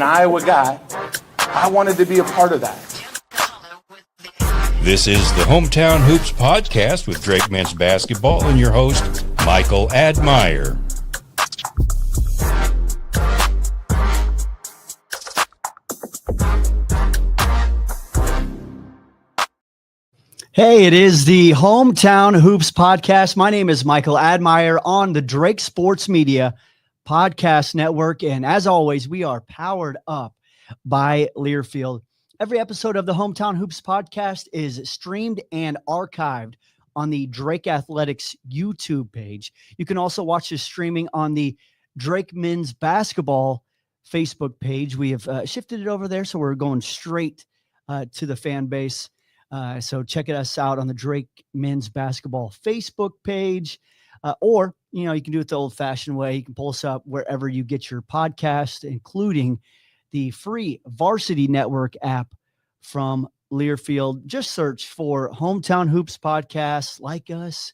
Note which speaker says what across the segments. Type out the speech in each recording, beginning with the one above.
Speaker 1: an Iowa guy, I wanted to be a part of that.
Speaker 2: This is the Hometown Hoops Podcast with Drake Men's Basketball and your host, Michael Admire.
Speaker 3: Hey, it is the Hometown Hoops Podcast. My name is Michael Admire on the Drake Sports Media Podcast Network. And as always, we are powered up by Learfield. Every episode of the Hometown Hoops Podcast is streamed and archived on the Drake Athletics YouTube page. You can also watch this streaming on the Drake Men's Basketball Facebook page. We have shifted it over there, so we're going straight to the fan base. So check us out on the Drake Men's Basketball Facebook page, or, you know, you can do it the old-fashioned way. You can pull us up wherever you get your podcast, including the free Varsity Network app from Learfield. Just search for Hometown Hoops Podcast, like us,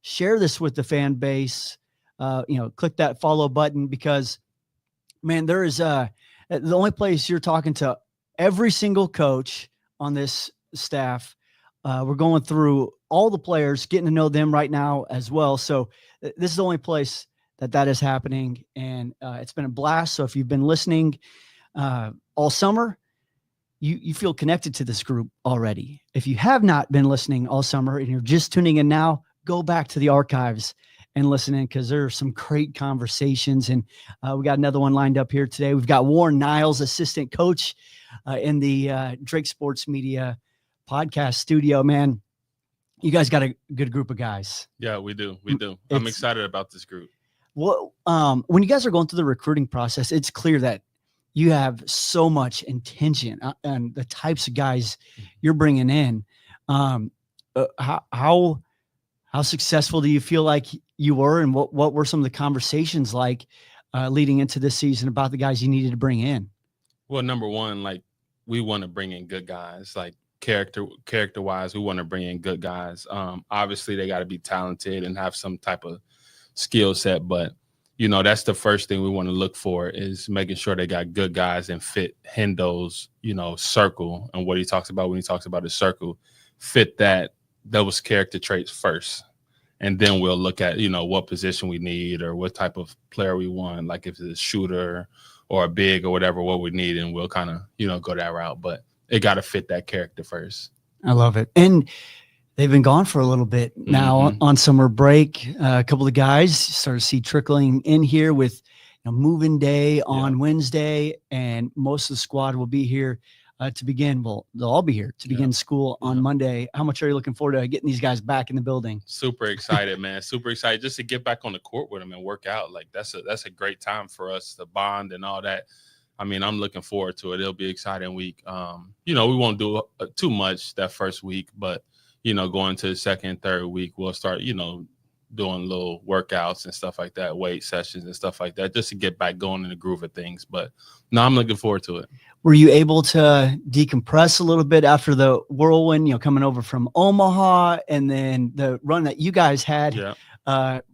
Speaker 3: share this with the fan base, click that follow button, because, man, there is the only place you're talking to every single coach on this staff. We're going through all the players, getting to know them right now as well. So this is the only place that is happening, and it's been a blast. So if you've been listening all summer, you feel connected to this group already. If you have not been listening all summer and you're just tuning in now, go back to the archives and listen in, because there are some great conversations. And we got another one lined up here today. We've got Warren Niles, assistant coach in the Drake Sports Media Podcast studio. Man, you guys got a good group of guys.
Speaker 4: Yeah, we do. I'm excited about this group.
Speaker 3: Well, when you guys are going through the recruiting process, it's clear that you have so much intention and the types of guys you're bringing in. How successful do you feel like you were, and what were some of the conversations like leading into this season about the guys you needed to bring in?
Speaker 4: Well, number one, like, we want to bring in good guys, like character wise. We want to bring in good guys. Obviously they got to be talented and have some type of skill set, but that's the first thing we want to look for, is making sure they got good guys and fit Hendo's, circle. And what he talks about when he talks about his circle, fit those character traits first. And then we'll look at, what position we need or what type of player we want, like if it's a shooter or a big or whatever, what we need. And we'll kind of, go that route. But it got to fit that character first.
Speaker 3: I love it. And they've been gone for a little bit now on summer break. A couple of guys started to see trickling in here with moving day on Wednesday, and most of the squad will be here to begin. Well, they'll all be here to begin school on Monday. How much are you looking forward to getting these guys back in the building?
Speaker 4: Super excited, man. Super excited just to get back on the court with them and work out. Like, that's a great time for us to bond and all that. I mean, I'm looking forward to it. It'll be an exciting week. We won't do too much that first week, but, going to the second, third week, we'll start, doing little workouts and stuff like that, weight sessions and stuff like that, just to get back going in the groove of things. But no, I'm looking forward to it.
Speaker 3: Were you able to decompress a little bit after the whirlwind, coming over from Omaha, and then the run that you guys had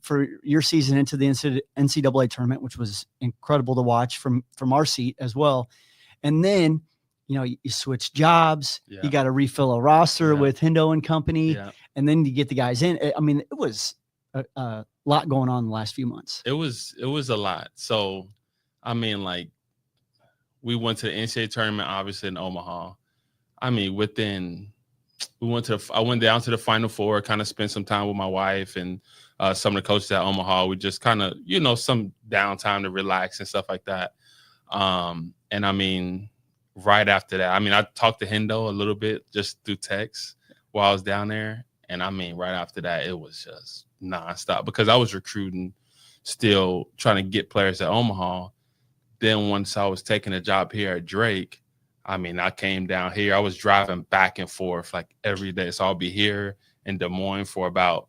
Speaker 3: for your season into the NCAA tournament, which was incredible to watch from our seat as well. And then, you switch jobs, you got to refill a roster with Hendo and company, and then you get the guys in. I mean, it was a lot going on in the last few months.
Speaker 4: It was a lot. So, I mean, like, we went to the NCAA tournament, obviously, in Omaha. I mean, I went down to the Final Four, kind of spent some time with my wife and some of the coaches at Omaha. We just kind of, some downtime to relax and stuff like that. And I mean, right after that, I talked to Hendo a little bit just through text while I was down there. And I mean, right after that, it was just nonstop, because I was recruiting, still trying to get players at Omaha. Then once I was taking a job here at Drake, I mean, I came down here. I was driving back and forth like every day. So I'll be here in Des Moines for about,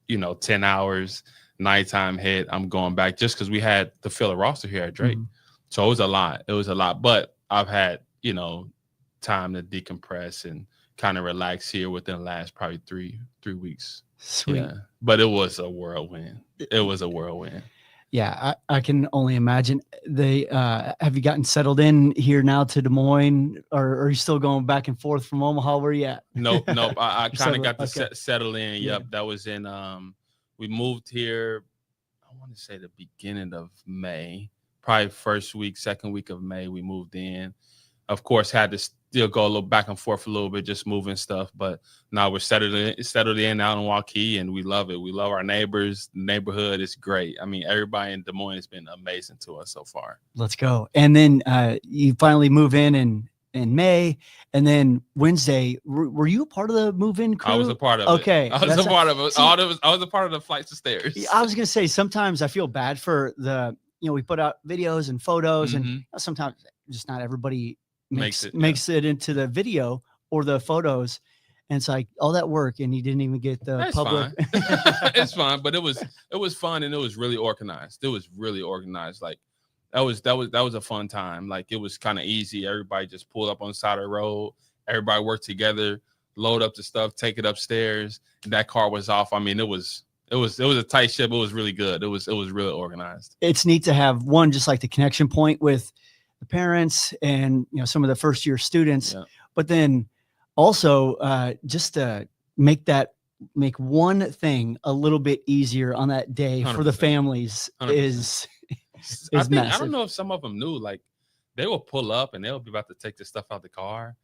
Speaker 4: 10 hours. Nighttime hit, I'm going back just because we had to fill a roster here at Drake. So it was a lot. But I've had, time to decompress and kind of relax here within the last probably three weeks.
Speaker 3: Sweet.
Speaker 4: Yeah. But it was a whirlwind.
Speaker 3: Yeah, I can only imagine. They have you gotten settled in here now to Des Moines, or are you still going back and forth from Omaha? Where you at?
Speaker 4: Nope. I
Speaker 3: You're
Speaker 4: kind of
Speaker 3: settled-
Speaker 4: got to
Speaker 3: okay.
Speaker 4: settle in.
Speaker 3: Yeah.
Speaker 4: Yep. That was in we moved here, I want to say the beginning of May, probably first week, second week of May, we moved in. Of course, had to still go a little back and forth a little bit, just moving stuff. But now we're settled in out in Waukee, and we love it. We love our neighbors. The neighborhood is great. I mean, everybody in Des Moines has been amazing to us so far.
Speaker 3: Let's go. And then you finally move in May, and then Wednesday. Were you a part of the move-in crew?
Speaker 4: I was a part of it.
Speaker 3: Okay,
Speaker 4: I was a part of it. I was a part of the flights of stairs.
Speaker 3: I was gonna say sometimes I feel bad for we put out videos and photos, and sometimes just not everybody makes it into the video or the photos, and it's like all that work and you didn't even get the
Speaker 4: That's
Speaker 3: public.
Speaker 4: Fine. It's fine, but it was fun, and it was really organized. Like that was a fun time. Like it was kind of easy. Everybody just pulled up on the side of the road. Everybody worked together, load up the stuff, take it upstairs, and that car was off. I mean, it was a tight ship. It was really good. It was really organized.
Speaker 3: It's neat to have one, just like the connection point with the parents and some of the first year students, but then also just to make one thing a little bit easier on that day 100%. For the families 100%. is massive.
Speaker 4: I don't know if some of them knew, like they will pull up and they'll be about to take the stuff out the car,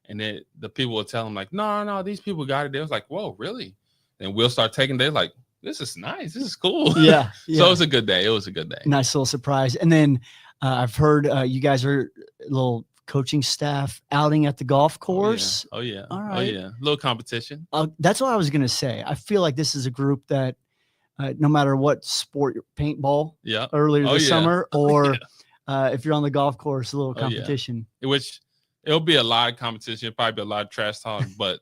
Speaker 4: and then the people will tell them like, no, these people got it. They was like, whoa, really? And we'll start taking. They're like, this is nice. This is cool.
Speaker 3: Yeah.
Speaker 4: So it was a good day.
Speaker 3: Nice little surprise. And then I've heard you guys are a little coaching staff outing at the golf course.
Speaker 4: Oh yeah.
Speaker 3: All right.
Speaker 4: Oh yeah. A little competition.
Speaker 3: That's what I was going to say. I feel like this is a group that no matter what sport, paintball earlier this summer, or if you're on the golf course, a little competition.
Speaker 4: Which it'll be a lot of competition. It'll probably be a lot of trash talk, but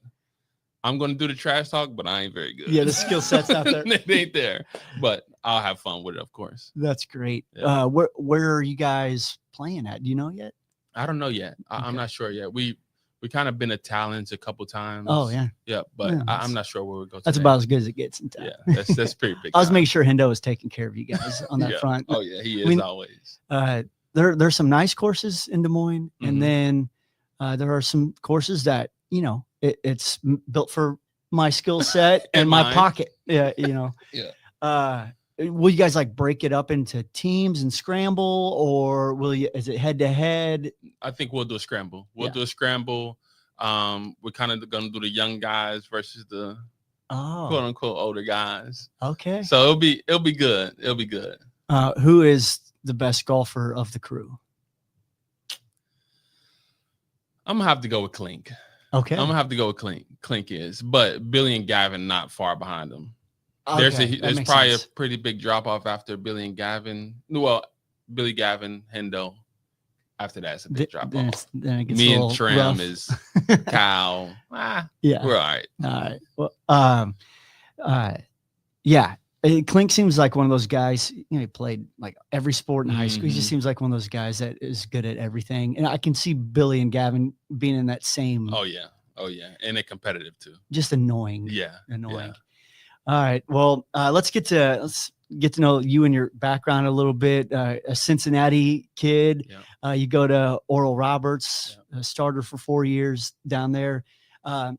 Speaker 4: I'm going to do the trash talk, but I ain't very good.
Speaker 3: Yeah, the skill set's not there.
Speaker 4: They ain't there, but I'll have fun with it, of course.
Speaker 3: That's great. Yeah. Where are you guys playing at? Do you know yet?
Speaker 4: I don't know yet.
Speaker 3: Okay.
Speaker 4: I'm not sure yet. We kind of been to Talons a couple times.
Speaker 3: Oh yeah.
Speaker 4: Yeah, but I'm not sure where we go.
Speaker 3: That's about as good as it gets in town.
Speaker 4: Yeah, that's pretty big.
Speaker 3: I was making sure Hendo was taking care of you guys on that front.
Speaker 4: Oh yeah, he is always.
Speaker 3: There's some nice courses in Des Moines, and then there are some courses that it's built for my skill set and my pocket. Yeah. Will you guys like break it up into teams and scramble, or is it head to head?
Speaker 4: I think we'll do a scramble. We're kind of going to do the young guys versus the quote unquote older guys.
Speaker 3: Okay.
Speaker 4: So it'll be good. It'll be good.
Speaker 3: Who is the best golfer of the crew?
Speaker 4: I'm going to have to go with Clink.
Speaker 3: Okay.
Speaker 4: I'm going to have to go with Clink. Clink is, but Billy and Gavin not far behind them.
Speaker 3: Okay,
Speaker 4: there's probably a pretty big drop off after Billy and Gavin. Well, Billy, Gavin, Hendo. After that, it's a big drop off. Me and Tram is Kyle.
Speaker 3: Yeah,
Speaker 4: we're all right.
Speaker 3: All right. Well, yeah. Clink seems like one of those guys. He played like every sport in high school. He just seems like one of those guys that is good at everything. And I can see Billy and Gavin being in that same.
Speaker 4: Oh yeah, and they're competitive too.
Speaker 3: Just annoying.
Speaker 4: Yeah,
Speaker 3: annoying. Yeah. All right. Well, let's get to know you and your background a little bit. A Cincinnati kid. Yeah. You go to Oral Roberts, a starter for 4 years down there. How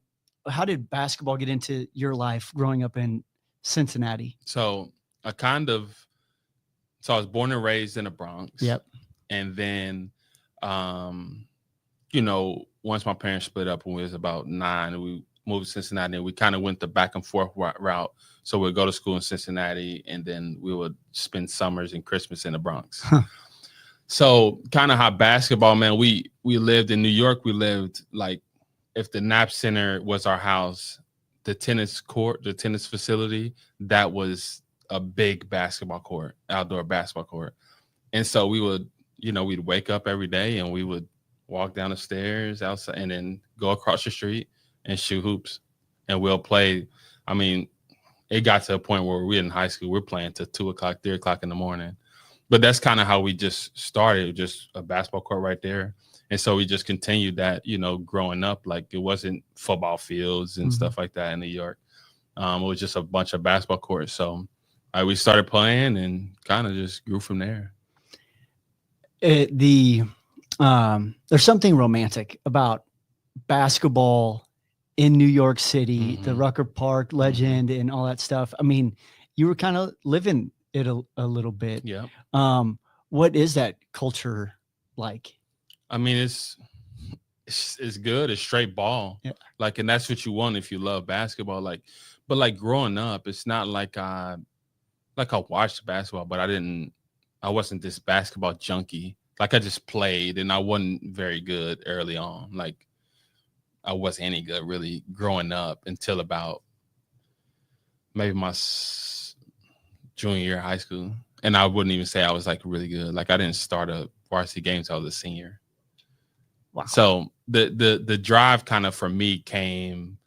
Speaker 3: did basketball get into your life growing up in Cincinnati?
Speaker 4: So I was born and raised in the Bronx.
Speaker 3: Yep.
Speaker 4: And then, once my parents split up when we was about 9, we moved to Cincinnati, and we kind of went the back and forth route. So we'd go to school in Cincinnati, and then we would spend summers and Christmas in the Bronx. So kind of how basketball, man, we lived in New York. We lived like, if the Knapp Center was our house, the tennis court, the tennis facility, that was a big basketball court, outdoor basketball court. And so we would, we'd wake up every day and we would walk down the stairs outside and then go across the street and shoot hoops, and we'll play. I mean, it got to a point where we're in high school, we're playing till 2 o'clock, 3 o'clock in the morning. But that's kind of how we just started, just a basketball court right there. And so we just continued that, growing up. Like, it wasn't football fields and stuff like that in New York. It was just a bunch of basketball courts. So we started playing and kind of just grew from there.
Speaker 3: There's something romantic about basketball in New York City, the Rucker Park legend and all that stuff. I mean, you were kind of living it a little bit.
Speaker 4: Yeah.
Speaker 3: What is that culture like?
Speaker 4: I mean, it's good. It's straight ball.
Speaker 3: Yeah.
Speaker 4: Like, and that's what you want if you love basketball. Like, but like growing up, it's not like I watched basketball, but I wasn't this basketball junkie. Like I just played and I wasn't very good early on. Like I wasn't any good really growing up until about maybe my junior year of high school. And I wouldn't even say I was like really good. Like I didn't start a varsity game until I was a senior.
Speaker 3: Wow.
Speaker 4: So the drive kind of for me came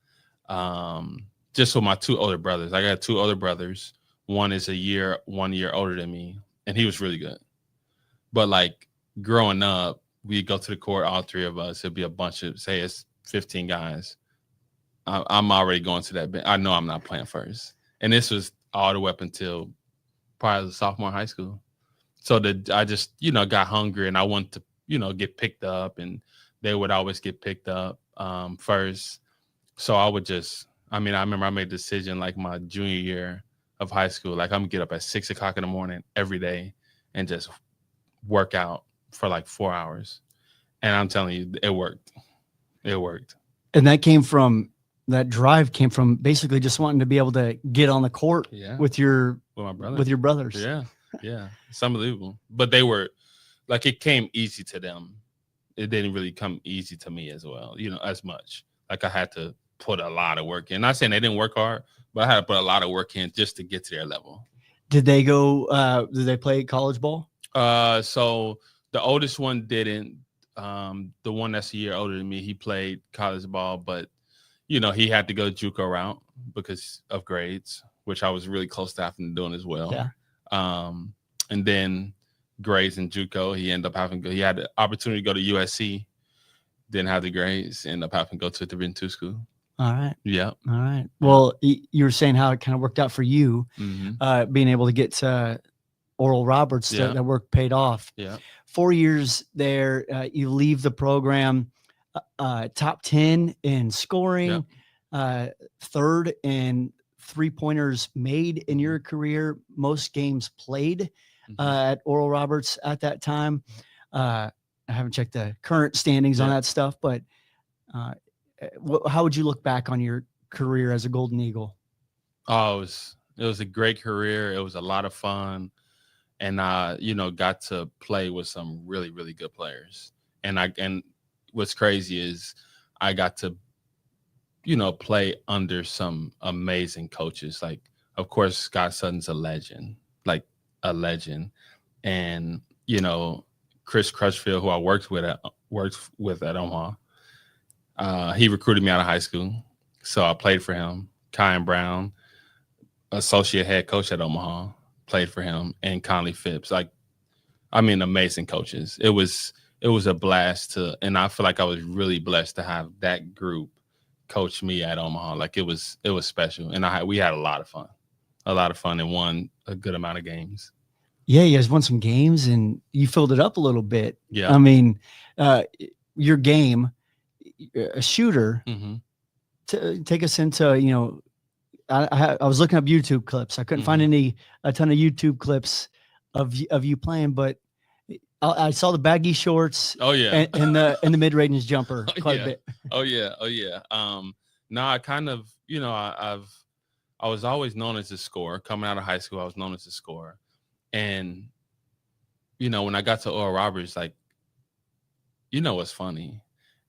Speaker 4: just with my two older brothers. I got two older brothers. One is 1 year older than me, and he was really good. But like growing up, we'd go to the court, all three of us. It'd be a bunch of, say it's 15 guys. I'm already going to that bench. I know I'm not playing first. And this was all the way up until probably sophomore high school. So I just, got hungry and I wanted to, get picked up, and they would always get picked up first. So I remember I made a decision like my junior year of high school. Like I'm gonna get up at 6 o'clock in the morning every day and just work out for like 4 hours. And I'm telling you, it worked. It worked. And
Speaker 3: that drive came from basically just wanting to be able to get on the court with your brothers.
Speaker 4: Yeah. Yeah. It's unbelievable. But they were like, it came easy to them. It didn't really come easy to me as well, as much. Like I had to put a lot of work in. Not saying they didn't work hard, but I had to put a lot of work in just to get to their level.
Speaker 3: Did they play college ball?
Speaker 4: So the oldest one didn't. The one that's a year older than me, he played college ball, but he had to go JUCO route because of grades, which I was really close to having to doing as well.
Speaker 3: Yeah.
Speaker 4: And then grades in JUCO, he ended up he had the opportunity to go to USC, didn't have the grades, ended up having to go to a Division II school.
Speaker 3: All right.
Speaker 4: Yeah.
Speaker 3: All right. Well, you were saying how it kind of worked out for you, being able to get to Oral Roberts, that work paid off.
Speaker 4: Yeah.
Speaker 3: 4 years there, you leave the program, top 10 in scoring, third in three-pointers made in your career, most games played at Oral Roberts at that time. I haven't checked the current standings on that stuff, but how would you look back on your career as a Golden Eagle?
Speaker 4: Oh, it was a great career. It was a lot of fun. And I, got to play with some really, really good players. And what's crazy is I got to, play under some amazing coaches. Like, of course, Scott Sutton's a legend. And, Chris Crutchfield, who I worked with at Omaha, he recruited me out of high school. So I played for him. Kyan Brown, associate head coach at Omaha, played for him, and Conley Phipps. Amazing coaches. It was a blast and I feel like I was really blessed to have that group coach me at Omaha. Like it was special. And we had a lot of fun and won a good amount of games.
Speaker 3: Yeah. You guys won some games and you filled it up a little bit.
Speaker 4: Yeah.
Speaker 3: I mean, your game, a shooter, to take us into, I was looking up YouTube clips. I couldn't find a ton of YouTube clips of you playing, but I saw the baggy shorts.
Speaker 4: Oh yeah,
Speaker 3: and the mid-range jumper quite a bit.
Speaker 4: Oh yeah. No, I kind of, I was always known as a scorer. Coming out of high school, I was known as a scorer, and when I got to Oral Roberts, like, what's funny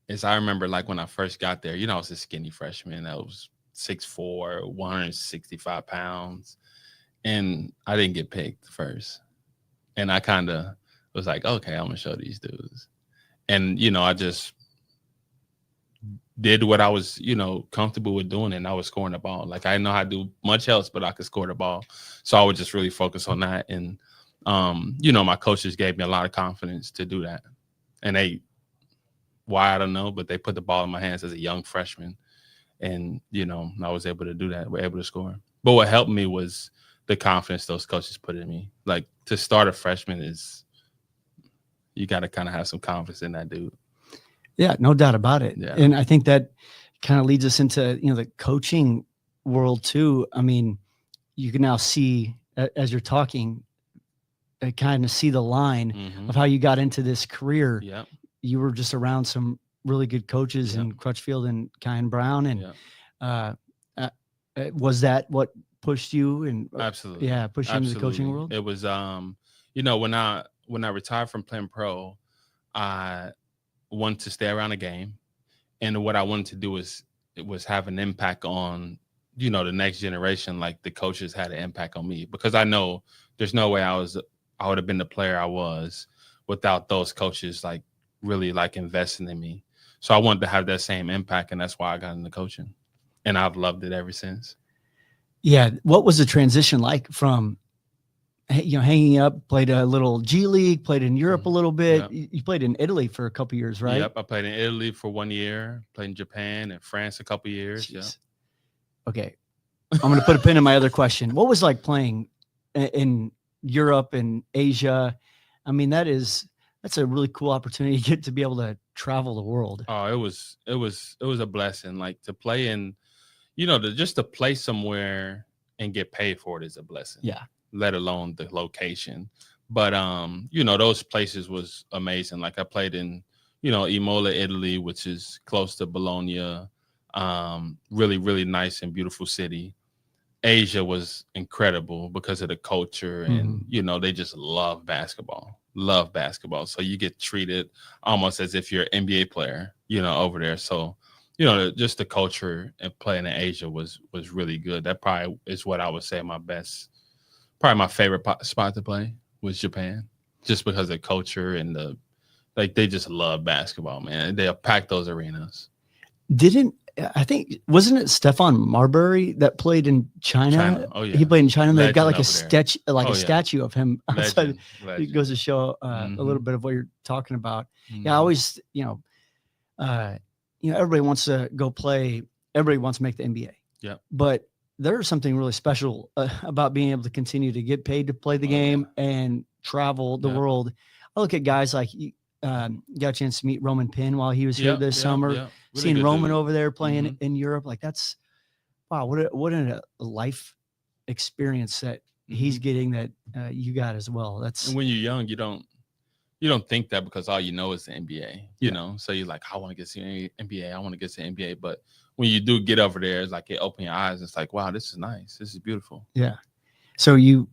Speaker 4: is I remember like when I first got there, I was a skinny freshman. I was 6'4", 165 pounds, and I didn't get picked first. And I kind of was like, okay, I'm gonna show these dudes. And I just did what I was, comfortable with doing, and I was scoring the ball. Like I didn't know how to do much else, but I could score the ball. So I would just really focus on that. And my coaches gave me a lot of confidence to do that. And why I don't know, but they put the ball in my hands as a young freshman. And, I was able to do that. We're able to score. But what helped me was the confidence those coaches put in me. Like, to start a freshman you got to kind of have some confidence in that dude.
Speaker 3: Yeah, no doubt about it.
Speaker 4: Yeah.
Speaker 3: And I think that kind of leads us into, the coaching world too. I mean, you can now see as you're talking, kind of see the line of how you got into this career.
Speaker 4: Yeah.
Speaker 3: You were just around some really good coaches in Crutchfield and Kyan Brown. And was that what pushed you? And
Speaker 4: Absolutely.
Speaker 3: Yeah, pushed you into the coaching world?
Speaker 4: It was, when I retired from playing pro, I wanted to stay around the game. And what I wanted to do was have an impact on, the next generation. Like, the coaches had an impact on me, because I know there's no way I would have been the player I was without those coaches, like, really, like, investing in me. So I wanted to have that same impact, and that's why I got into coaching. And I've loved it ever since.
Speaker 3: Yeah. What was the transition like from, hanging up, played a little G League, played in Europe a little bit.
Speaker 4: Yep.
Speaker 3: You played in Italy for a couple years, right?
Speaker 4: Yep. I played in Italy for 1 year, played in Japan and France a couple years. Yeah.
Speaker 3: Okay. I'm going to put a pin in my other question. What was like playing in Europe and Asia? I mean, that's a really cool opportunity to be able to travel the world.
Speaker 4: Oh, it was a blessing. Like, to play in, just to play somewhere and get paid for it is a blessing.
Speaker 3: Yeah.
Speaker 4: Let alone the location. But those places was amazing. Like, I played in, Imola, Italy, which is close to Bologna. Really, really nice and beautiful city. Asia was incredible because of the culture, and they just love basketball. So you get treated almost as if you're an NBA player, over there. So, just the culture and playing in Asia was really good. That probably is what I would say probably my favorite spot to play was Japan, just because of the culture and they just love basketball, man. They'll pack those arenas.
Speaker 3: Wasn't it Stefan Marbury that played in China?
Speaker 4: Oh yeah,
Speaker 3: he played in China. And they've got like a
Speaker 4: statue
Speaker 3: of him outside.
Speaker 4: Legend.
Speaker 3: It goes to show a little bit of what you're talking about. Yeah, I always, everybody wants to go play. Everybody wants to make the NBA.
Speaker 4: Yeah,
Speaker 3: but there's something really special about being able to continue to get paid to play the game and travel the world. I look at guys like got a chance to meet Roman Penn while he was here this summer. Really seeing Roman over there playing in Europe, like that's wow. What a life experience that he's getting that you got as well. That's,
Speaker 4: and when you're young, you don't think that, because all you know is the NBA. You know, so you're like, I want to get to the NBA. I want to get to the NBA, but when you do get over there, it's like it opens your eyes. It's like, wow, this is nice. This is beautiful.
Speaker 3: Yeah. So you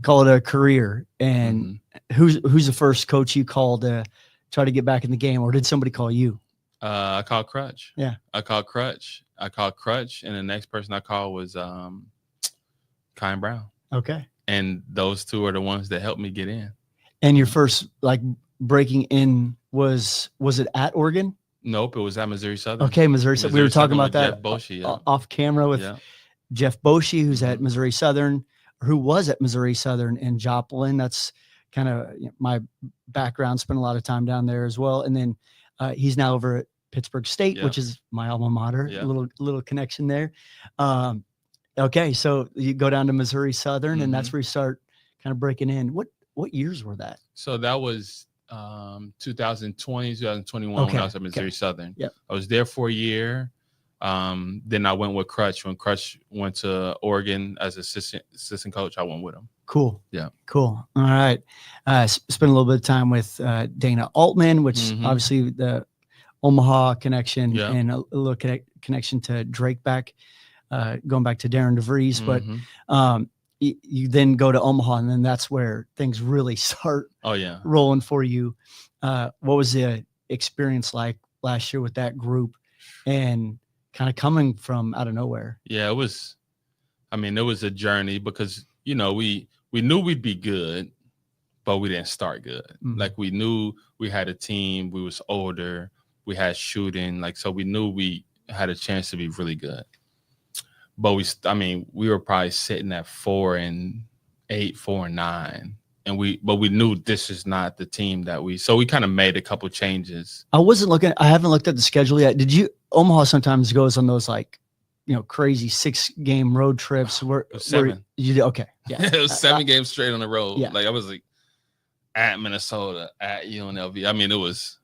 Speaker 3: call it a career, and who's the first coach you called to try to get back in the game, or did somebody call you?
Speaker 4: I called Crutch.
Speaker 3: Yeah.
Speaker 4: I called Crutch, and the next person I called was Kyan Brown.
Speaker 3: Okay.
Speaker 4: And those two are the ones that helped me get in.
Speaker 3: And your first breaking in was it at Oregon?
Speaker 4: Nope, it was at Missouri Southern.
Speaker 3: Okay, Missouri Southern. We were talking about that
Speaker 4: Jeff Boschee,
Speaker 3: off camera with Jeff Boschee, who's at Missouri Southern, or who was at Missouri Southern in Joplin. That's kind of my background. Spent a lot of time down there as well. And then he's now over at Pittsburgh State, which is my alma mater. A little connection there. Okay, so you go down to Missouri Southern, and that's where you start kind of breaking in. What years were that?
Speaker 4: So that was 2020, 2021 when I was at Missouri Southern.
Speaker 3: Yep.
Speaker 4: I was there for a year. Then I went with Crutch. When Crutch went to Oregon as assistant coach, I went with him.
Speaker 3: Cool.
Speaker 4: Yeah.
Speaker 3: Cool. All right. Spent a little bit of time with Dana Altman, which obviously the Omaha connection and a little connection to Drake back, going back to Darren DeVries. But you then go to Omaha, and then that's where things really start rolling for you. What was the experience like last year with that group and kind of coming from out of nowhere?
Speaker 4: Yeah, it was a journey, because, we knew we'd be good, but we didn't start good. Like, we knew we had a team, we was older, we had shooting, so we knew we had a chance to be really good. But we were probably sitting at 4-8, 4-9, but we knew this is not the team so we kind of made a couple changes.
Speaker 3: I haven't looked at the schedule yet. Omaha sometimes goes on those crazy 6-game road trips. Were
Speaker 4: 7.
Speaker 3: Okay. Yeah.
Speaker 4: It was 7 games straight on the road.
Speaker 3: Yeah.
Speaker 4: Like I was like at Minnesota, at UNLV. I mean, it was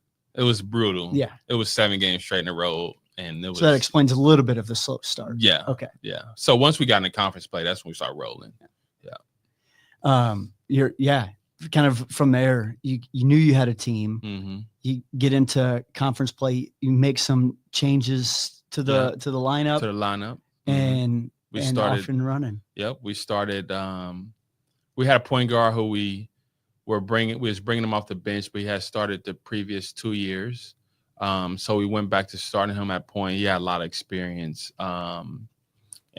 Speaker 4: brutal.
Speaker 3: Yeah.
Speaker 4: It was 7 games straight in a row. And it was,
Speaker 3: so that explains a little bit of the slow start.
Speaker 4: Yeah.
Speaker 3: Okay.
Speaker 4: Yeah. So once we got into conference play, that's when we started rolling.
Speaker 3: You're kind of from there, you knew you had a team.
Speaker 4: Mm-hmm.
Speaker 3: You get into conference play, you make some changes to the lineup.
Speaker 4: To the lineup.
Speaker 3: And
Speaker 4: we
Speaker 3: and
Speaker 4: started
Speaker 3: off and running.
Speaker 4: Yep. We started we had a point guard who we was bringing him off the bench, but he had started the previous 2 years. So we went back to starting him at point. He had a lot of experience and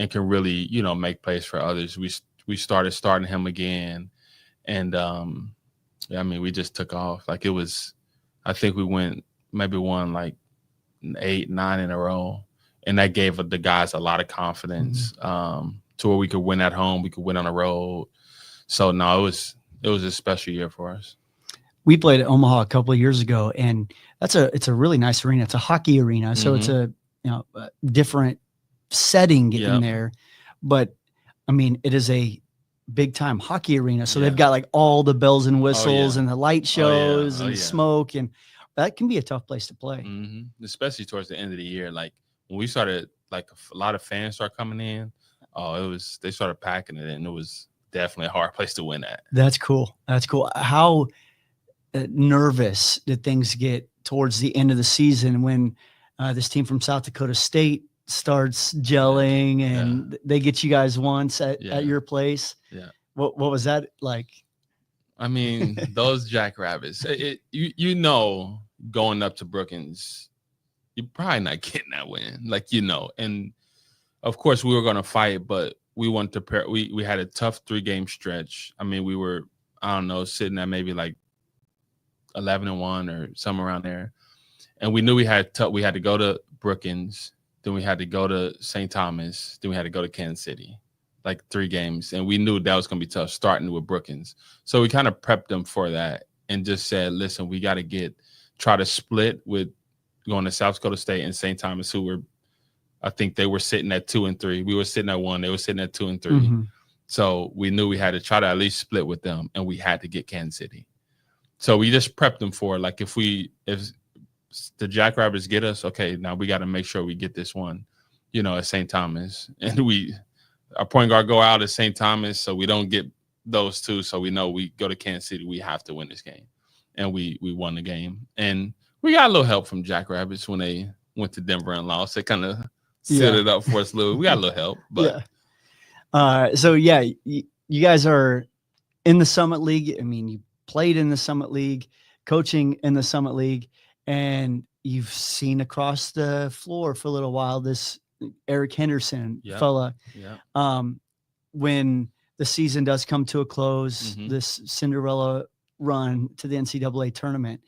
Speaker 4: can really, make plays for others. We started starting him again. And we just took off. Like I think we won like 8, 9 in a row. And that gave the guys a lot of confidence to where we could win at home. We could win on the road. So no, it was a special year for us.
Speaker 3: We played at Omaha a couple of years ago, and it's a really nice arena. It's a hockey arena. So it's a different setting in there. But I mean, it is a big time hockey arena. So they've got like all the bells and whistles and the light shows and smoke, and that can be a tough place to play.
Speaker 4: Mm-hmm. Especially towards the end of the year. Like when we started, like a lot of fans started coming in. They started packing it, and it was definitely a hard place to win at.
Speaker 3: That's cool. How nervous did things get towards the end of the season when this team from South Dakota State starts gelling and they get you guys once at your place?
Speaker 4: Yeah.
Speaker 3: What was that like?
Speaker 4: I mean, those Jackrabbits, going up to Brookings, you're probably not getting that win. And of course we were going to fight, but we wanted to prepare. We had a tough 3-game stretch. I mean, we were, sitting at maybe like 11-1 or somewhere around there. And we knew we had to go to Brookings, then we had to go to St. Thomas, then we had to go to Kansas City, like 3 games. And we knew that was going to be tough, starting with Brookings. So we kind of prepped them for that and just said, listen, we got to try to split with going to South Dakota State and St. Thomas, I think they were sitting at 2 and 3. We were sitting at 1. They were sitting at 2 and 3. Mm-hmm. So we knew we had to try to at least split with them, and we had to get Kansas City. So we just prepped them for, like, if the Jackrabbits get us, okay, now we got to make sure we get this one, at St. Thomas. And our point guard go out at St. Thomas, so we don't get those two. So we know we go to Kansas City, we have to win this game. And we won the game. And we got a little help from Jackrabbits when they went to Denver and lost. They kind of set it up for us a little. We got a little help. But
Speaker 3: you guys are in the Summit League. I mean, you played in the Summit League, coaching in the Summit League, and you've seen across the floor for a little while this Eric Henderson fella. Yeah. When the season does come to a close, this Cinderella run to the NCAA tournament,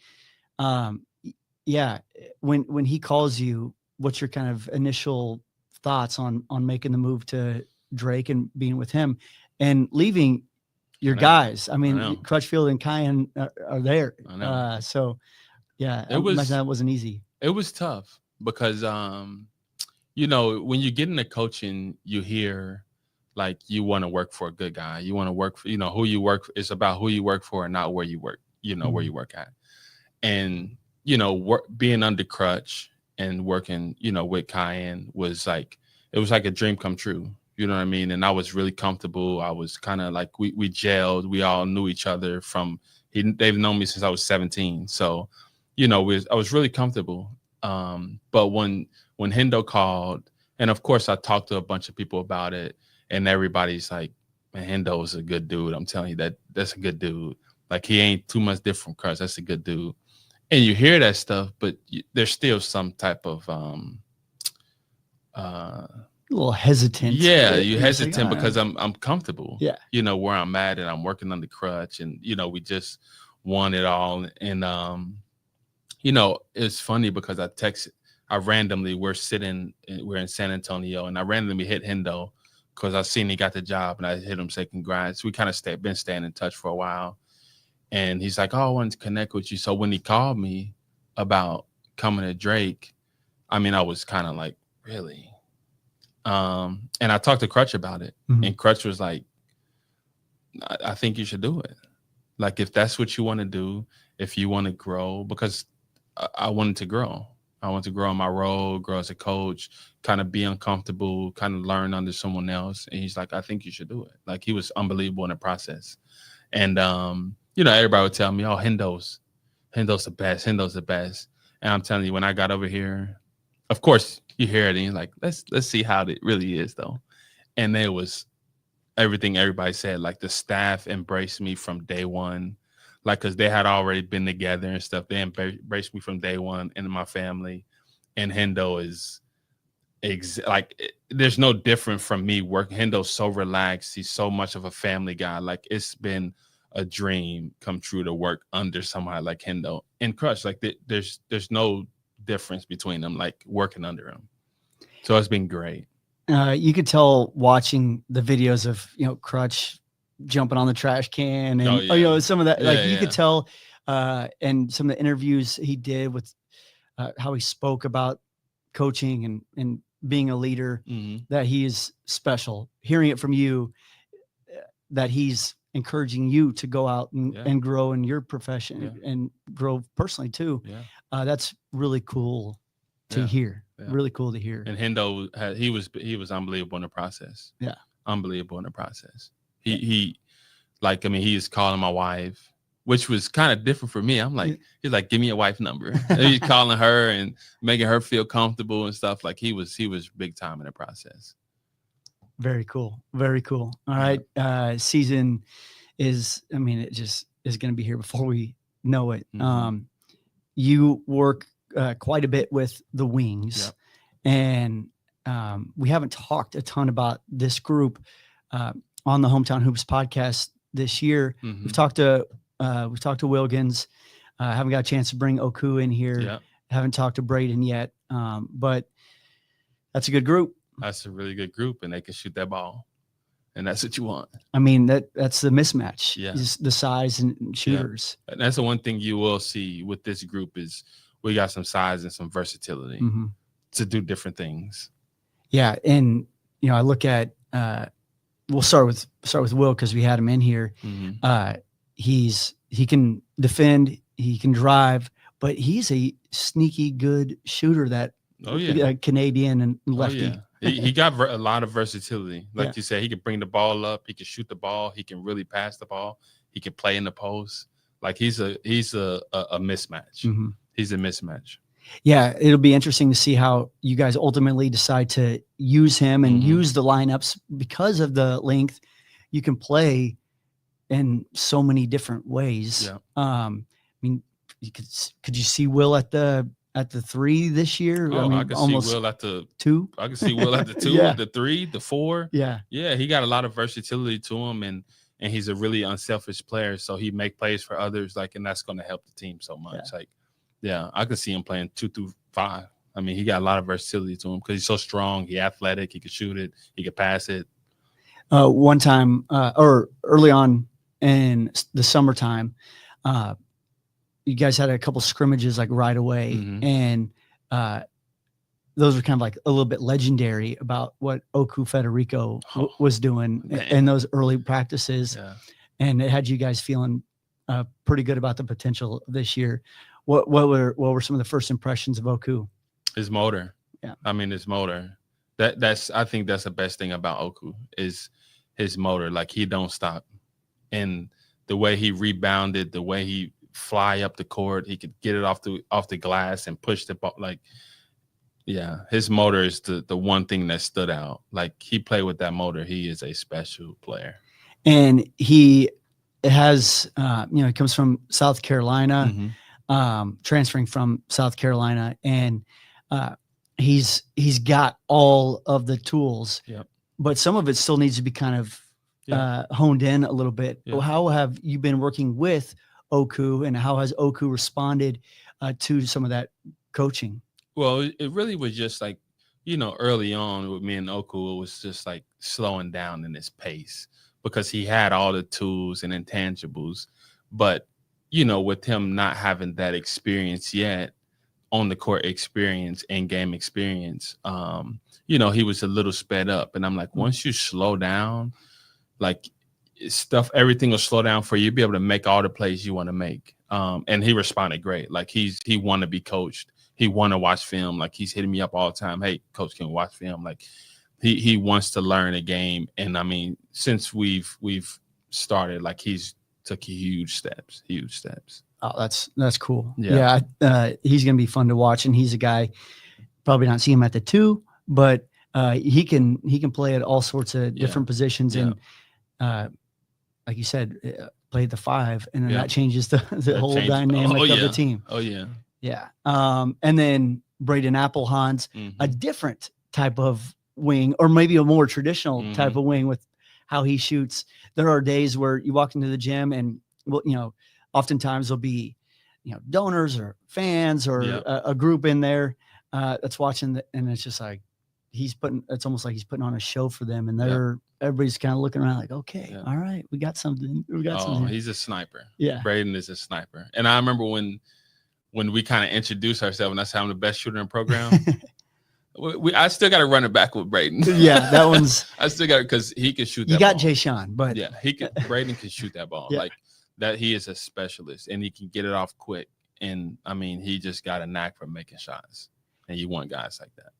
Speaker 3: when he calls you, what's your kind of initial thoughts on making the move to Drake and being with him and leaving your guys? I mean, Crutchfield and Kyan are there.
Speaker 4: I know.
Speaker 3: That wasn't easy.
Speaker 4: It was tough because, when you get into coaching, you hear like you want to work for a good guy. You want to work for, who you work for. It's about who you work for and not where you work, where you work at. And, being under Crutch and working, with Kyan was like a dream come true. You know what I mean? And I was really comfortable. I was kind of like, we gelled. We all knew each other they've known me since I was 17. So, I was really comfortable. But when Hendo called, and of course I talked to a bunch of people about it, and everybody's like, man, Hendo is a good dude. I'm telling you that's a good dude. Like, he ain't too much different from Crutch. That's a good dude. And you hear that stuff, but there's still some type of
Speaker 3: a little hesitant.
Speaker 4: Yeah, you're hesitant because I'm comfortable.
Speaker 3: Yeah,
Speaker 4: where I'm at, and I'm working on the Crutch, and we just won it all. And it's funny because we're in San Antonio, and I randomly hit Hendo because I seen he got the job, and I hit him, say congrats. We kind of been staying in touch for a while. And he's like, oh, I wanted to connect with you. So when he called me about coming to Drake, I mean, I was kind of like, really? And I talked to Crutch about it, and Crutch was like, I think you should do it. Like, if that's what you want to do, if you want to grow, because I wanted to grow. I want to grow in my role, grow as a coach, kind of be uncomfortable, kind of learn under someone else. And he's like, I think you should do it. Like, he was unbelievable in the process. And, everybody would tell me, oh, Hendo's the best. Hendo's the best. And I'm telling you, when I got over here, of course you hear it and you're like, let's see how it really is though. And there was everything everybody said. Like, the staff embraced me from day one. Like, because they had already been together and stuff. They embraced me from day one into my family. And Hendo is there's no different from me working. Hendo's so relaxed. He's so much of a family guy. Like, it's been a dream come true to work under somebody like Hendo and Crush. Like, there's no difference between them, like working under him. So it's been great.
Speaker 3: You could tell watching the videos of, Crutch jumping on the trash can and some of that, you could tell, and some of the interviews he did with how he spoke about coaching and being a leader, that he is special. Hearing it from you, that he's encouraging you to go out and grow in your profession and grow personally too. That's really cool to hear. Really cool to hear.
Speaker 4: And Hendo he was unbelievable in the process.
Speaker 3: Yeah.
Speaker 4: Unbelievable in the process. He's calling my wife, which was kind of different for me. I'm like, he's like, give me your wife number. And he's calling her and making her feel comfortable and stuff. Like, he was big time in the process.
Speaker 3: Very cool. Very cool. All right. Season it just is going to be here before we know it. You work quite a bit with the Wings, and we haven't talked a ton about this group on the Hometown Hoops podcast this year. We've talked to Wilkins. Haven't got a chance to bring Oku in here. Haven't talked to Braden yet, but that's a good group.
Speaker 4: That's a really good group, and they can shoot that ball, and that's what you want.
Speaker 3: I mean, that's the mismatch. Is the size and shooters.
Speaker 4: And that's the one thing you will see with this group is we got some size and some versatility to do different things. Yeah,
Speaker 3: and I look at we'll start with Will because we had him in here. He can defend, he can drive, but he's a sneaky good shooter. That Canadian and lefty.
Speaker 4: He got a lot of versatility. Like you said, he can bring the ball up, he can shoot the ball, he can really pass the ball, he can play in the post. Like, he's a mismatch. He's a mismatch.
Speaker 3: Yeah, it'll be interesting to see how you guys ultimately decide to use him and use the lineups because of the length. You can play in so many different ways. Could you see Will at the 3 this year?
Speaker 4: I can see Will at the
Speaker 3: 2.
Speaker 4: I can see Will at the 2, the 3, the 4. Yeah. He got a lot of versatility to him, and he's a really unselfish player. So he make plays for others, and that's going to help the team so much. I could see him playing 2 through 5. I mean, he got a lot of versatility to him because he's so strong. He's athletic. He can shoot it. He can pass it.
Speaker 3: One time, or early on in the summertime, you guys had a couple scrimmages right away, and those were kind of like a little bit legendary about what Oku Federico was doing in those early practices, and it had you guys feeling pretty good about the potential this year. What were some of the first impressions of Oku?
Speaker 4: His motor.
Speaker 3: Yeah.
Speaker 4: I mean, his motor. I think that's the best thing about Oku is his motor. Like, he don't stop. And the way he rebounded, the way he fly up the court, he could get it off the glass and push the ball. His motor is the one thing that stood out. Like, he played with that motor. He is a special player.
Speaker 3: And he has, he comes from South Carolina. Transferring from South Carolina, and he's got all of the tools, but some of it still needs to be kind of honed in a little bit. How have you been working with Oku, and how has Oku responded to some of that coaching?
Speaker 4: Well, it really was just early on with me and Oku, it was just slowing down in his pace because he had all the tools and intangibles, but with him not having that experience yet, on the court experience and game experience, you know, he was a little sped up. And I'm like, once you slow down, like everything will slow down for you, be able to make all the plays you want to make. And he responded great. Like he want to be coached. He want to watch film. Like he's hitting me up all the time. Hey, coach, can we watch film? Like he wants to learn a game. And I mean, since we've started, like he's took huge steps.
Speaker 3: Oh, that's cool.
Speaker 4: Yeah.
Speaker 3: He's going to be fun to watch. And he's a guy, probably not see him at the 2, but he can play at all sorts of different positions.
Speaker 4: Yeah.
Speaker 3: And like you said, play the 5, and then that changes the whole dynamic of the team.
Speaker 4: Oh yeah.
Speaker 3: Yeah. And then Braden Applehans,
Speaker 4: Mm-hmm.
Speaker 3: a different type of wing, or maybe a more traditional type of wing with how he shoots. There are days where you walk into the gym and, well, you know, oftentimes there'll be, you know, donors or fans or a group in there that's watching, and it's just like it's almost like he's putting on a show for them, and everybody's kind of looking around like, okay, all right, we got something.
Speaker 4: He's a sniper.
Speaker 3: Yeah,
Speaker 4: Braden is a sniper. And I remember when we kind of introduced ourselves, and I said I'm the best shooter in the program. I still got to run it back with Braden.
Speaker 3: Yeah, that one's.
Speaker 4: I still got it because he can shoot.
Speaker 3: You
Speaker 4: that
Speaker 3: got
Speaker 4: ball.
Speaker 3: Jay Sean, but
Speaker 4: yeah, Braden can shoot that ball.
Speaker 3: Yeah.
Speaker 4: Like that, he is a specialist, and he can get it off quick. And I mean, he just got a knack for making shots, and you want guys like that.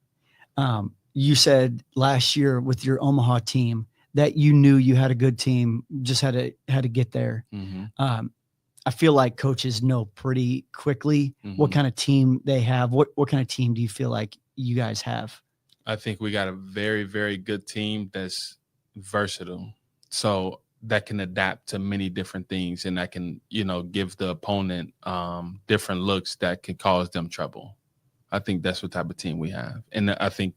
Speaker 3: You said last year with your Omaha team that you knew you had a good team, just had to get there.
Speaker 4: Mm-hmm.
Speaker 3: I feel like coaches know pretty quickly what kind of team they have. What kind of team do you feel like you guys have?
Speaker 4: I think we got a very, very good team that's versatile. So that can adapt to many different things, and that can, you know, give the opponent different looks that can cause them trouble. I think that's what type of team we have. And I think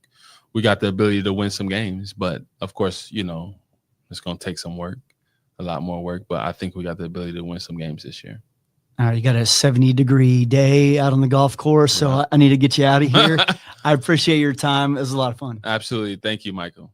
Speaker 4: we got the ability to win some games, but of course, you know, it's going to take some work, a lot more work, but I think we got the ability to win some games this year.
Speaker 3: You got a 70-degree day out on the golf course, so I need to get you out of here. I appreciate your time. It was a lot of fun.
Speaker 4: Absolutely. Thank you, Michael.